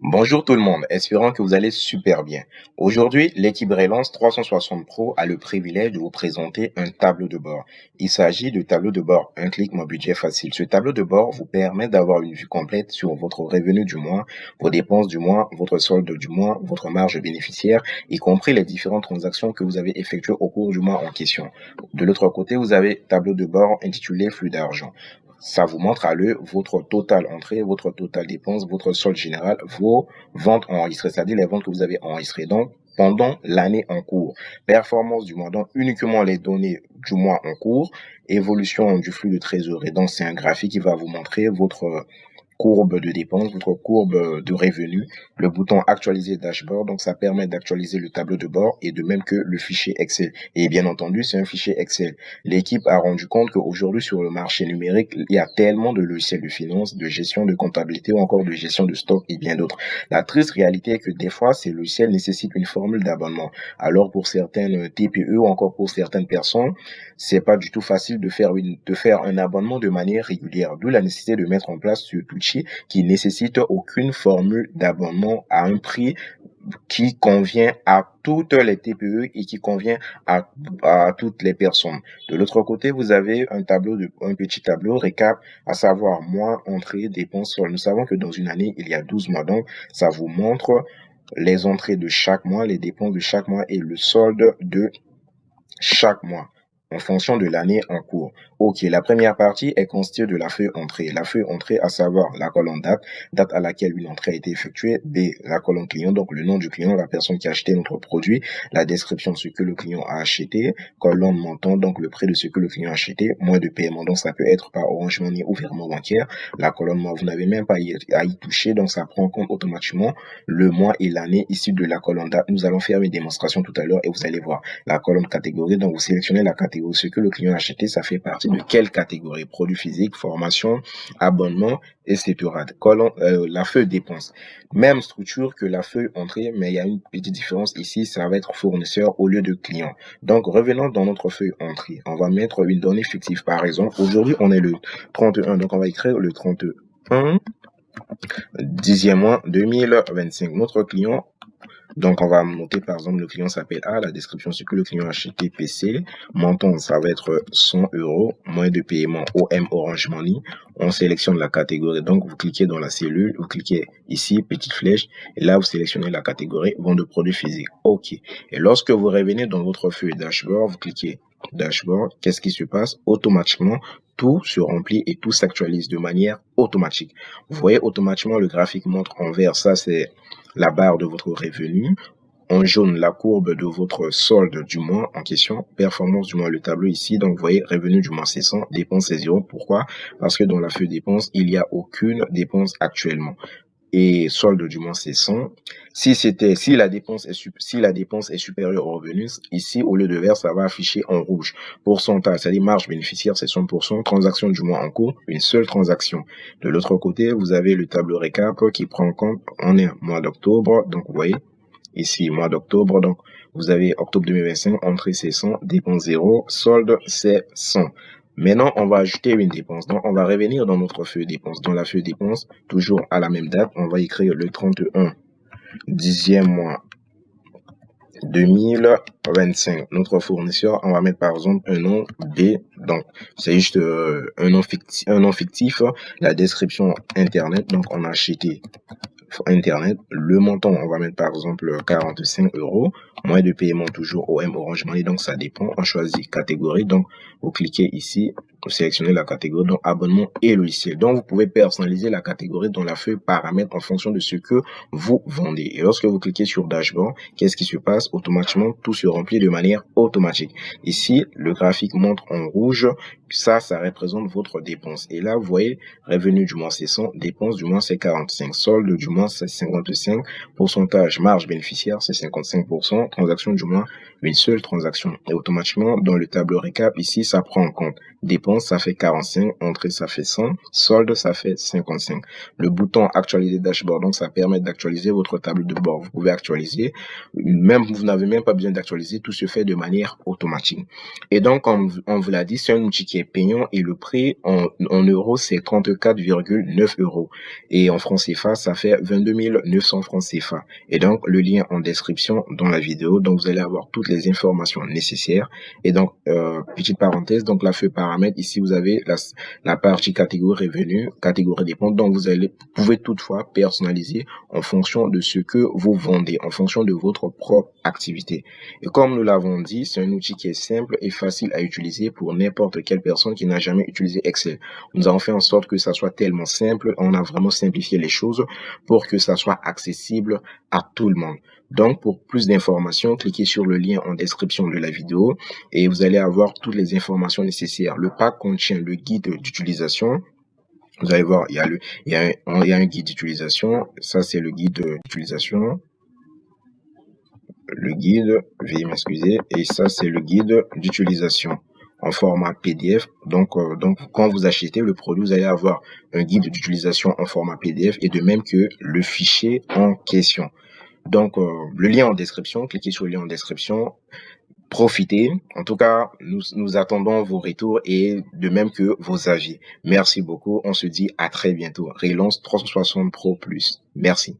Bonjour tout le monde, espérant que vous allez super bien. Aujourd'hui, l'équipe Relance 360 Pro a le privilège de vous présenter un tableau de bord. Il s'agit de tableau de bord, un clic mon budget facile. Ce tableau de bord vous permet d'avoir une vue complète sur votre revenu du mois, vos dépenses du mois, votre solde du mois, votre marge bénéficiaire, y compris les différentes transactions que vous avez effectuées au cours du mois en question. De l'autre côté, vous avez tableau de bord intitulé flux d'argent. Ça vous montre à l'œil votre total entrée, votre total dépense, votre solde général, vos ventes enregistrées, c'est-à-dire les ventes que vous avez enregistrées. Donc, pendant l'année en cours, performance du mois, donc uniquement les données du mois en cours, évolution du flux de trésorerie. Donc, c'est un graphique qui va vous montrer votre courbe de dépenses, votre courbe de revenus, le bouton actualiser dashboard, donc ça permet d'actualiser le tableau de bord et de même que le fichier Excel. Et bien entendu, c'est un fichier Excel. L'équipe a rendu compte qu'aujourd'hui sur le marché numérique, il y a tellement de logiciels de finance, de gestion de comptabilité ou encore de gestion de stock et bien d'autres. La triste réalité est que des fois, ces logiciels nécessitent une formule d'abonnement. Alors pour certaines TPE ou encore pour certaines personnes, c'est pas du tout facile de faire un abonnement de manière régulière. D'où la nécessité de mettre en place ce outil qui nécessite aucune formule d'abonnement à un prix qui convient à toutes les TPE et qui convient à toutes les personnes. De l'autre côté, vous avez un petit tableau récap, à savoir mois, entrées, dépenses, soldes. Nous savons que dans une année, il y a 12 mois. Donc, ça vous montre les entrées de chaque mois, les dépenses de chaque mois et le solde de chaque mois en fonction de l'année en cours. Ok, la première partie est constituée de la feuille entrée. La feuille entrée, à savoir la colonne date, date à laquelle une entrée a été effectuée. B, la colonne client, donc le nom du client, la personne qui a acheté notre produit, la description de ce que le client a acheté, colonne montant, donc le prix de ce que le client a acheté, mois de paiement, donc ça peut être par Orange Money ou virement bancaire. La colonne mois, vous n'avez même pas à y toucher, donc ça prend en compte automatiquement le mois et l'année issus de la colonne date. Nous allons faire une démonstration tout à l'heure et vous allez voir la colonne catégorie, donc vous sélectionnez la catégorie. Ce que le client a acheté, ça fait partie de quelle catégorie? Produits physiques, formation, abonnement, etc. La feuille dépenses. Même structure que la feuille entrée, mais il y a une petite différence ici, ça va être fournisseur au lieu de client. Donc, revenons dans notre feuille entrée. On va mettre une donnée fictive. Par exemple, aujourd'hui, on est le 31, donc on va écrire le 31 10e mois 2025. Notre client, donc, on va noter, par exemple, le client s'appelle A, la description, c'est que le client a acheté PC. Montant, ça va être 100 euros. Moyen de paiement, OM Orange Money. On sélectionne la catégorie. Donc, vous cliquez dans la cellule, vous cliquez ici, petite flèche. Et là, vous sélectionnez la catégorie vente de produits physiques. OK. Et lorsque vous revenez dans votre feuille dashboard, vous cliquez dashboard. Qu'est-ce qui se passe? Automatiquement, tout se remplit et tout s'actualise de manière automatique. Vous voyez, automatiquement, le graphique montre en vert. Ça, c'est la barre de votre revenu. En jaune, la courbe de votre solde du mois en question. Performance du mois, le tableau ici. Donc, vous voyez, revenu du mois, c'est 100. Dépense, c'est 0. Pourquoi? Parce que dans la feuille dépense, il n'y a aucune dépense actuellement. Et solde du mois, c'est 100. Si la dépense est supérieure au revenu, ici, au lieu de vert, ça va afficher en rouge. Pourcentage, c'est-à-dire marge bénéficiaire, c'est 100%. Transaction du mois en cours, une seule transaction. De l'autre côté, vous avez le tableau récap qui prend en compte, on est mois d'octobre. Donc, vous voyez, ici, mois d'octobre. Donc, vous avez octobre 2025, entrée c'est 100, dépense 0, solde c'est 100. Maintenant, on va ajouter une dépense. Donc, on va revenir dans notre feuille dépense. Dans la feuille dépense, toujours à la même date, on va écrire le 31 10e mois 2025. Notre fournisseur, on va mettre par exemple un nom B. Donc, c'est juste un nom fictif. La description Internet. Donc, on a acheté Internet. Le montant, on va mettre par exemple 45 euros. Moyen de paiement toujours OM Orange Money. Donc, ça dépend. On choisit catégorie. Donc, vous cliquez ici. Vous sélectionnez la catégorie, donc abonnement et logiciel. Donc, vous pouvez personnaliser la catégorie dans la feuille paramètres en fonction de ce que vous vendez. Et lorsque vous cliquez sur dashboard, qu'est-ce qui se passe? Automatiquement, tout se remplit de manière automatique. Ici, le graphique montre en rouge. Ça représente votre dépense. Et là, vous voyez, revenu du mois, c'est 100. Dépense du mois, c'est 45. Solde du mois, c'est 55. Pourcentage marge bénéficiaire, c'est 55%. Transaction du mois, une seule transaction. Et automatiquement, dans le tableau récap, ici, ça prend en compte dépense dépenses, ça fait 45. Entrée, ça fait 100. Solde, ça fait 55. Le bouton actualiser dashboard, donc ça permet d'actualiser votre tableau de bord. Vous pouvez actualiser, même vous n'avez même pas besoin d'actualiser, tout se fait de manière automatique. Et donc, comme on vous l'a dit, c'est un outil qui est payant et le prix en euros, c'est 34,9 euros. Et en francs CFA, ça fait 22 900 francs CFA. Et donc, le lien en description dans la vidéo. Donc, vous allez avoir toutes les informations nécessaires. Et donc, petite parenthèse, donc la feuille paramètres, ici, vous avez la partie catégorie revenu, catégorie dépenses. Donc, vous pouvez toutefois personnaliser en fonction de ce que vous vendez, en fonction de votre propre activité. Et comme nous l'avons dit, c'est un outil qui est simple et facile à utiliser pour n'importe quelle personne qui n'a jamais utilisé Excel. Nous avons fait en sorte que ça soit tellement simple, on a vraiment simplifié les choses pour que ça soit accessible à tout le monde. Donc, pour plus d'informations, cliquez sur le lien en description de la vidéo et vous allez avoir toutes les informations nécessaires. Le pack contient le guide d'utilisation. Vous allez voir, il y a un guide d'utilisation. Ça, c'est le guide d'utilisation. Le guide, veuillez m'excuser. Et ça, c'est le guide d'utilisation en format PDF. Donc, quand vous achetez le produit, vous allez avoir un guide d'utilisation en format PDF et de même que le fichier en question. Donc, le lien en description, cliquez sur le lien en description. Profitez. En tout cas, nous attendons vos retours et de même que vos avis. Merci beaucoup. On se dit à très bientôt. Relance 360 Pro Plus. Merci.